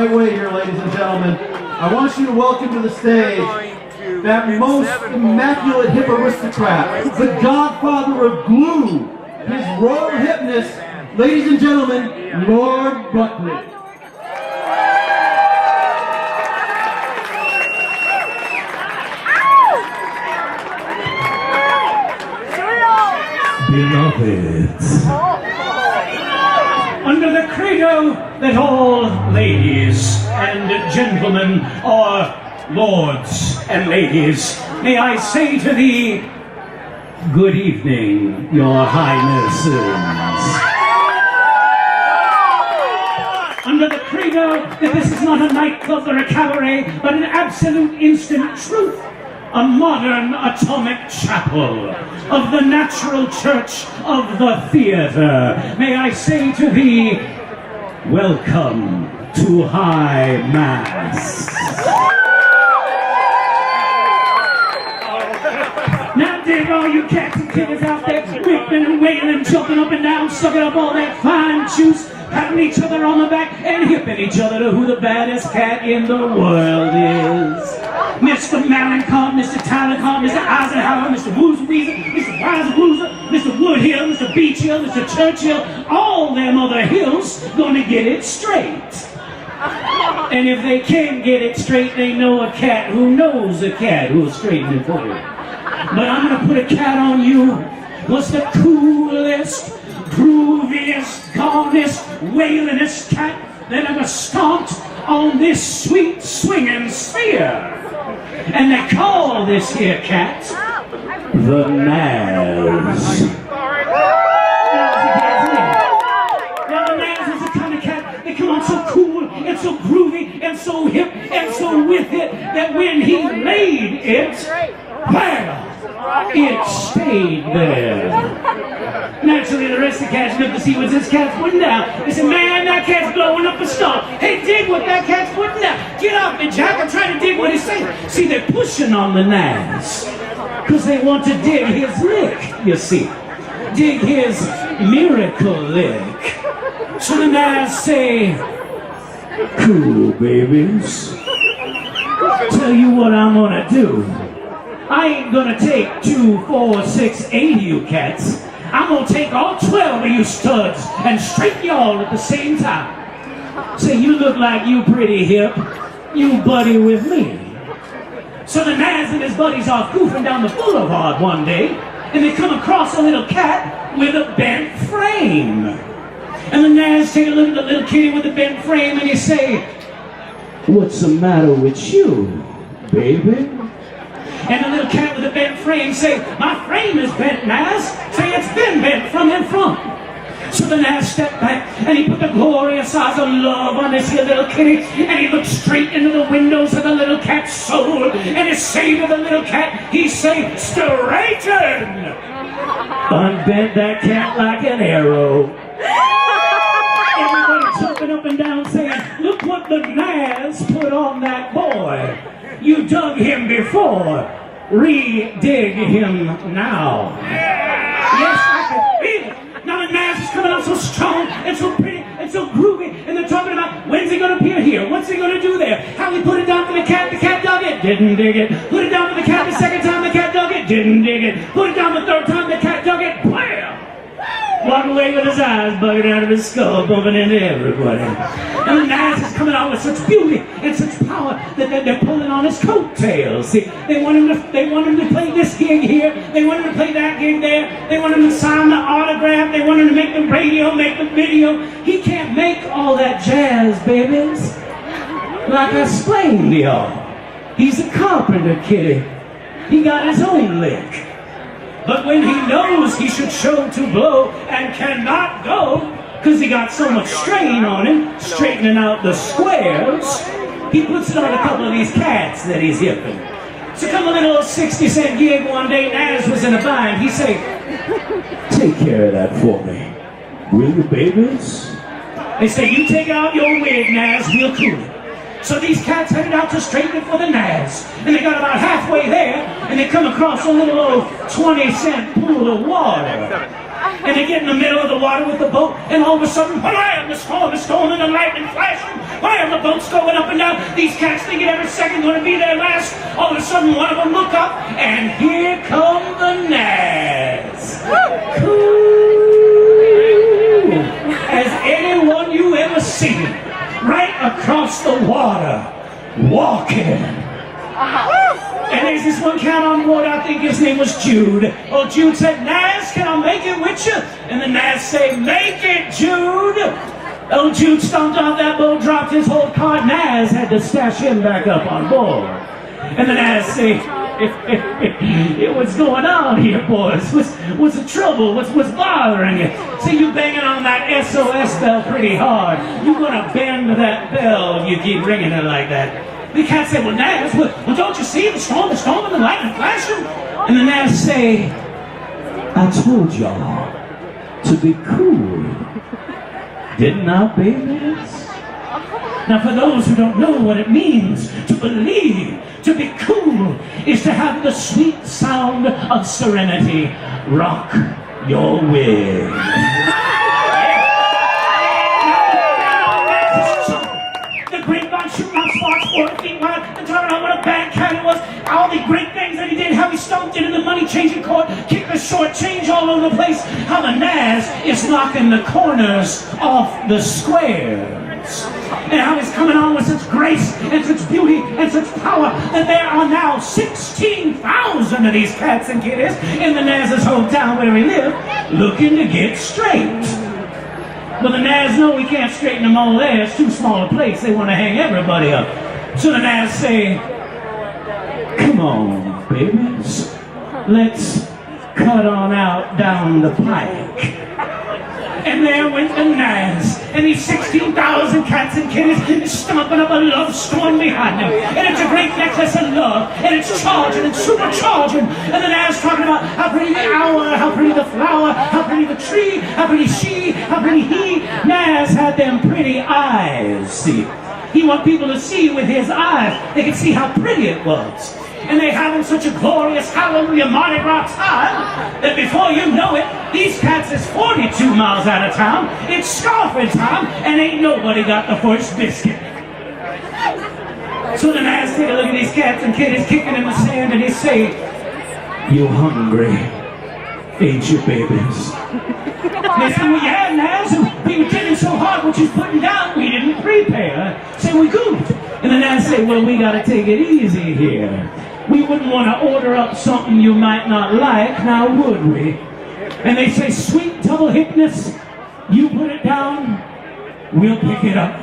right way here, ladies and gentlemen. I want you to welcome to the stage that most immaculate hip aristocrat, the godfather of glue, his royal hipness, ladies and gentlemen, Lord Buckley. Beloved, under the credo that all ladies and gentlemen are lords and ladies, may I say to thee, good evening, your highnesses. Under the credo that this is not a nightclub or a cabaret, but an absolute instant truth, a modern atomic chapel of the natural church of the theater. May I say to thee, welcome to High Mass. Now dig all you cats and kittens out there, whipping and wailing, jumping up and down, sucking up all that fine juice, patting each other on the back and hipping each other to who the baddest cat in the world is. Mr. Malenkov, Mr. Talenkov, Mr. Eisenhower, Mr. Woozer Weezer, Mr. Wise Woozer, Mr. Woodhill, Mr. Beach Hill, Mr. Churchill, all them other hills gonna get it straight. And if they can't get it straight, they know a cat who knows a cat who'll straighten it for you. But I'm gonna put a cat on you. What's the coolest, grooviest, calmest, wailingest cat that ever stomped on this sweet swinging sphere? And they call this here cat the Naz. Now the Naz is the kind of cat that come on so cool and so groovy and so hip and so with it that when he laid it, well, it stayed there. Naturally, the rest of the cats looked to see what this cat's putting down. They said, man, that cat's blowing up a stump. Hey, dig what that cat's putting down. Get off me, Jack. I'm trying to dig what he's saying. See, they're pushing on the Naz because they want to dig his lick, you see. Dig his miracle lick. So the Naz say, cool, babies. Tell you what I'm gonna do. I ain't gonna take 2, 4, 6, 8 of you cats. I'm gonna take all 12 of you studs and straighten you all at the same time. Say, you look like you pretty hip. You buddy with me. So the Naz and his buddies are goofing down the boulevard one day, and they come across a little cat with a bent frame. And the Naz take a look at the little kitty with the bent frame, and he say, what's the matter with you, baby? And the little cat with the bent frame say, my frame is bent, Naz. Say, it's been bent from in front. So the Naz stepped back and he put the glorious eyes of love on this here little kitty, and he looked straight into the windows of the little cat's soul, and he say to the little cat, he say, straighten! Unbent that cat like an arrow. Everybody jumping up and down saying, look what the Naz put on that boy. You dug him before, re-dig him now. Yes, I can feel it. Now the Naz is coming out so strong and so pretty and so groovy, and they're talking about when's he going to appear here, what's he going to do there, how he put it down for the cat dug it, didn't dig it, put it down for the cat the second time, the cat dug it, didn't dig it, put it down the third time, the cat dug it, bam! Walking away with his eyes bugging out of his skull, bumping into everybody. And the Naz is coming out with such beauty and such power that they're pulling on his coattails. See, they want him to play this gig here, they want him to play that gig there, they want him to sign the autograph, they want him to make the radio, make the video. He can't make all that jazz, babies. Like I explained to y'all, he's a carpenter kitty. He got his own lick. But when he knows he should show to blow and cannot go, because he got so much strain on him, straightening out the squares, he puts it on a couple of these cats that he's hipping. So come a little 60-cent gig one day, Naz was in a bind. He say, take care of that for me, will you, babies? They say, you take out your wig, Naz, we'll cool it. So these cats headed out to straighten it for the Naz. And they got about halfway there, and they come across a little old 20-cent pool of water. And they get in the middle of the water with the boat, and all of a sudden, wham, the storm is going and the lightning flashing. Wham, the boat's going up and down. These cats thinking every second going to be their last. All of a sudden, one of them look up, and here come the Naz. Cool as anyone you ever seen, right across the water, walking. And there's this one cat on board, I think his name was Jude. Oh, Jude said, Naz, can I make it with you? And the Naz say, make it, Jude. Oh, Jude stomped off that boat, dropped his whole cart. Naz had to stash him back up on board. And the Naz say, what's going on here, boys? What's the trouble? What's bothering you? See, you banging on that SOS bell pretty hard. You're gonna bend that bell if you keep ringing it like that. The cat said, well, Naz, well, don't you see the storm and the lightning flashing? And the Naz say, I told y'all to be cool. Didn't I, babies? Now, for those who don't know what it means to believe, to be cool, is to have the sweet sound of serenity rock your wig. Shooting out sparks 4 feet wide and telling out what a bad cat he was. All the great things that he did, how he stomped into the money-changing court, kicked the short change all over the place, how the Naz is knocking the corners off the squares. And how he's coming on with such grace and such beauty and such power that there are now 16,000 of these cats and kitties in the Naz's hometown where he lived, looking to get straight. But the Naz know we can't straighten them all there. It's too small a place. They want to hang everybody up. So the Naz say, come on, babies. Let's cut on out down the pike. And there went the Naz, and these 16,000 cats and kitties stomping up a love storm behind them. And it's a great necklace of love, and it's charging and supercharging. And the Naz talking about how pretty the hour, how pretty the flower, how pretty the tree, how pretty she, how pretty he. Naz had them pretty eyes, see. He wanted people to see with his eyes. They could see how pretty it was. And they having such a glorious hallelujah Mardi Gras time that before you know it, these cats is 42 miles out of town. It's scarfing time, and ain't nobody got the first biscuit. So the Naz take a look at these cats and kitties kicking in the sand, and he say, you hungry, ain't you, babies? And they say, well, yeah, Naz, we were getting so hard what you putting down, we didn't prepare. Say, we goofed. And the Naz say, well, we gotta take it easy here. We wouldn't want to order up something you might not like, now would we? And they say, sweet double hipness, you put it down, we'll pick it up.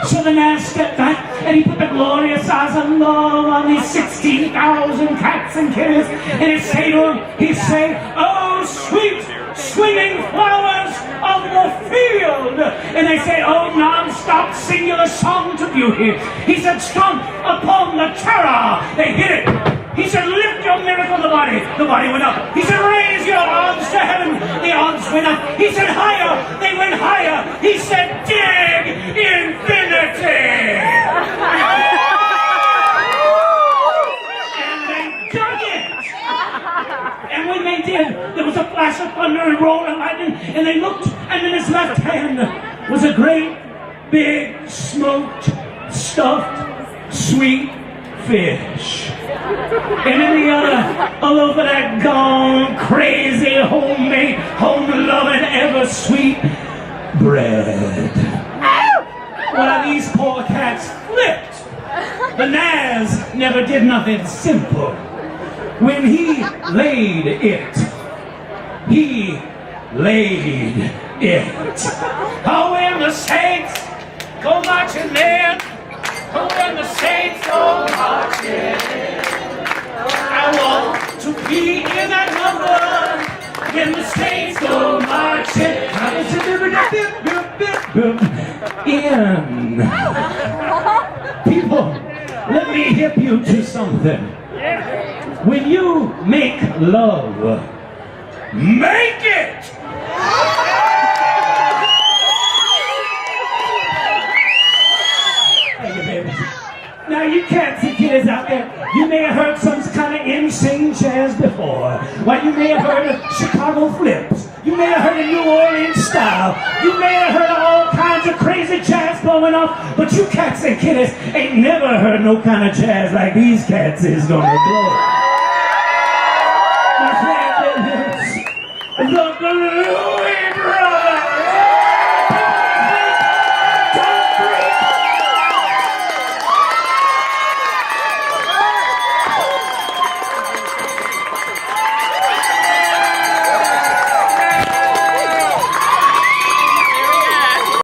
So the Naz stepped back, and he put the glorious eyes of love on these 16,000 cats and kitties, and he say to them, he say, oh, sweet swinging flowers of the field. And they say, oh, non-stop singular song to beauty. He said, stomp upon the terror. They hit it. He said, lift your miracle, the body. The body went up. He said, raise your arms to heaven. The arms went up. He said, higher. They went higher. He said, dig infinity. And they dug it. And when they did, there was a flash of thunder and roll of lightning, and they looked, and in his left hand was a great, big, smoked, stuffed, sweet fish. And in the other, a loaf of that gone, crazy, homemade, home-loving, ever-sweet bread. Well, these poor cats flipped. The Naz never did nothing simple. When he laid it, he laid it. Oh, when the saints go marching in, oh, when the saints go marching in, I want to be in that number. When the saints go marching in. People, let me hip you to something. When you make love, make it! Thank you, baby. Now, you cats and kids out there, you may have heard some kind of insane jazz before. Well, you may have heard of Chicago flips. You may have heard of New Orleans style. You may have heard of all kinds of crazy jazz blowing off, but you cats and kiddies ain't never heard no kind of jazz like these cats is gonna blow.